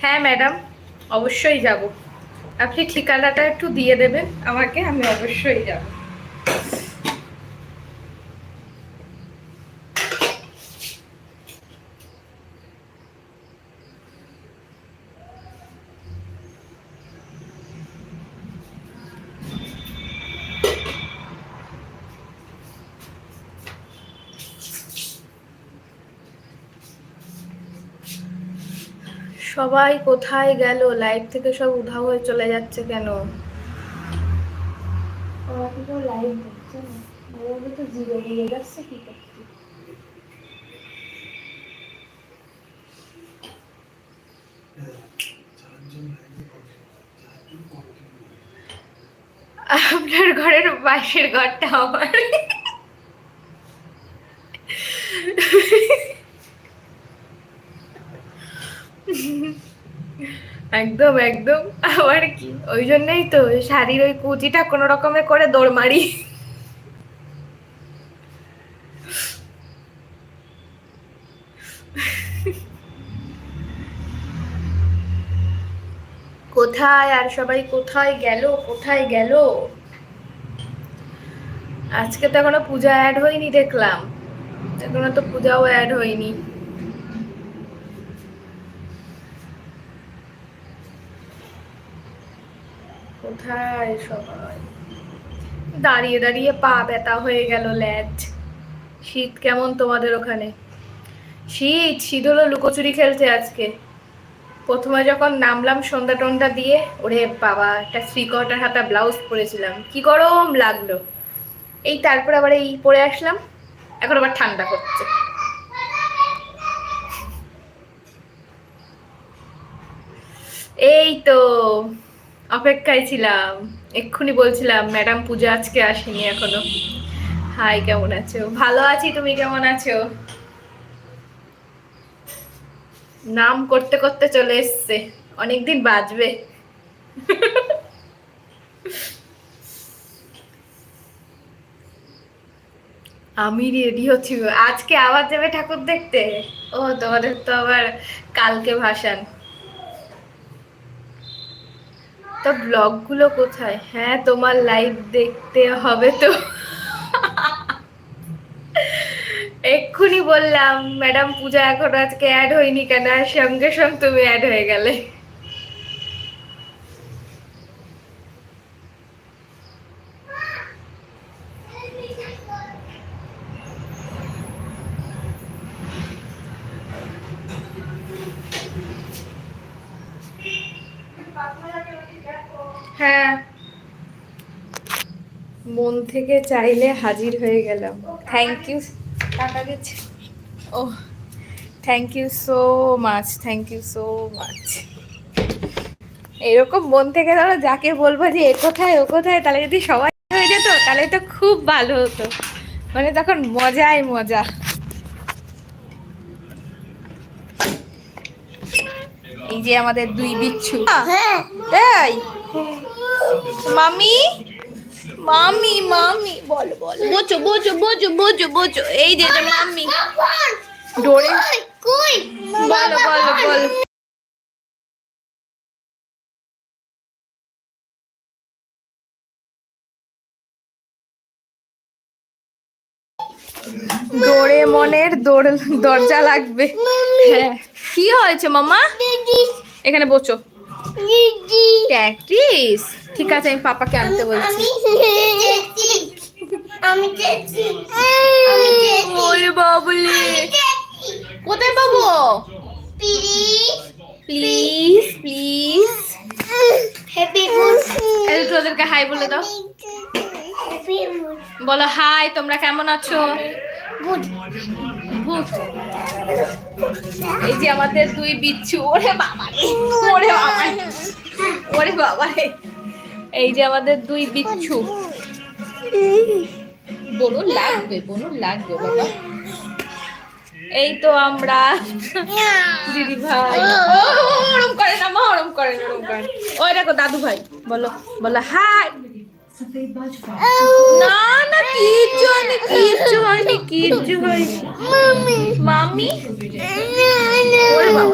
হ্যাঁ ম্যাডাম, অবশ্যই যাব। আপনি ঠিকানাটা একটু দিয়ে দেবেন আমাকে, আমি অবশ্যই যাব। সবাই কোথায় গেল? লাইভ থেকে সব উধাও হয়ে চলে যাচ্ছে কেন? আমাকে কেউ লাইভ দেখছে না, আমাকে তো জিরো দিয়ে যাচ্ছে, কি করছি? আপনার ঘরের পাশের ঘরটা আমার। একদম একদম। আবার কি, ওই জন্যই তো শাড়ির ওই কুচিটা কোনো রকমে করে দৌড় মারি। কোথায় আর সবাই কোথায় গেল, কোথায় গেল? আজকে তো এখনো পূজা অ্যাড হয়নি দেখলাম, এখনো তো পূজাও অ্যাড হয়নি। কোথায় সবাই? দাঁড়িয়ে দাঁড়িয়ে পা ব্যথা হয়ে গেল ল্যাজ। শীত কেমন তোমাদের ওখানে? শীত শীত হলো, লুকোচুরি খেলছে আজকে। প্রথমে যখন নামলাম সন্ধ্যা টন্ধা দিয়ে, ওরে বাবা, একটা 3/4 হাতা ব্লাউজ পরেছিলাম, কি গরম লাগলো। এই তারপর আবার এই পরে আসলাম, এখন আবার ঠান্ডা করছে। এই তো অপেক্ষায় ছিলাম, এক্ষুনি বলছিলাম ম্যাডাম পূজা আজকে আসেনি এখনো। হাই, কেমন আছো? ভালো আছি, তুমি কেমন আছো? নাম করতে করতে চলে এসছে, অনেকদিন বাজবে। আমি রেডি হচ্ছি, আজকে আবার যাবে ঠাকুর দেখতে? ও, তোমাদের তো আবার কালকে ভাসান। তো ব্লগ গুলো কোথায়? হ্যাঁ, তোমার লাইভ দেখতে হবে তো। এক্ষুনি বললাম ম্যাডাম পূজা এখন আজকে অ্যাড হয়নি কেন, আর সঙ্গে সঙ্গে তুমি অ্যাড হয়ে গেলে। হ্যাঁ, মন থেকে চাইলে হাজির হয়ে গেলাম। Thank you. টাকা গেছে। ও, thank you so much, thank you so much. এরকম মন থেকে ধরো যাকে বলবো যে এ কোথায় ও কোথায়, তাহলে যদি সবাই হয়ে যেত তাহলে তো খুব ভালো হতো, মানে তখন মজাই মজা। এই যে আমাদের দুই বিচ্ছু। এই মামি, মামি মামি বলো বলো, বোঝো বোঝো বোঝো বোঝো বোঝো, এই যে যে মাম্মি ডোরে, বলো বলো বলো। ডোরেমনের দরজা লাগবে। হ্যাঁ, কি হয়েছে মামা? এখানে বসো। প্র্যাকটিস, ঠিক আছে, আমি পাপাকে আনতে বলছি। ওরে বাবুলে, কোথায় পাবো? Please please. ওদেরকে হাই বলে দাও, বলো হাই, তোমরা কেমন আছো? ভূত। এই যে আমাদের দুই বিচ্ছু, ওরে বাবা রে, ওরে বাবা রে, ওরে বাবা রে, এই যে আমাদের দুই বিচ্ছু। বলুন লাগবে, বলুন লাগবে বাবা। এই তো আমরা দিদি ভাই। ওরম করে না মা, ওরম করে না, ওরম করে। ওই দেখো দাদু ভাই, বলো বলো হাই। না না, কিচ্ছু হয়নি, কিচ্ছু হয়নি, কিচ্ছু হয়নি। মামি, ওরে বাবা।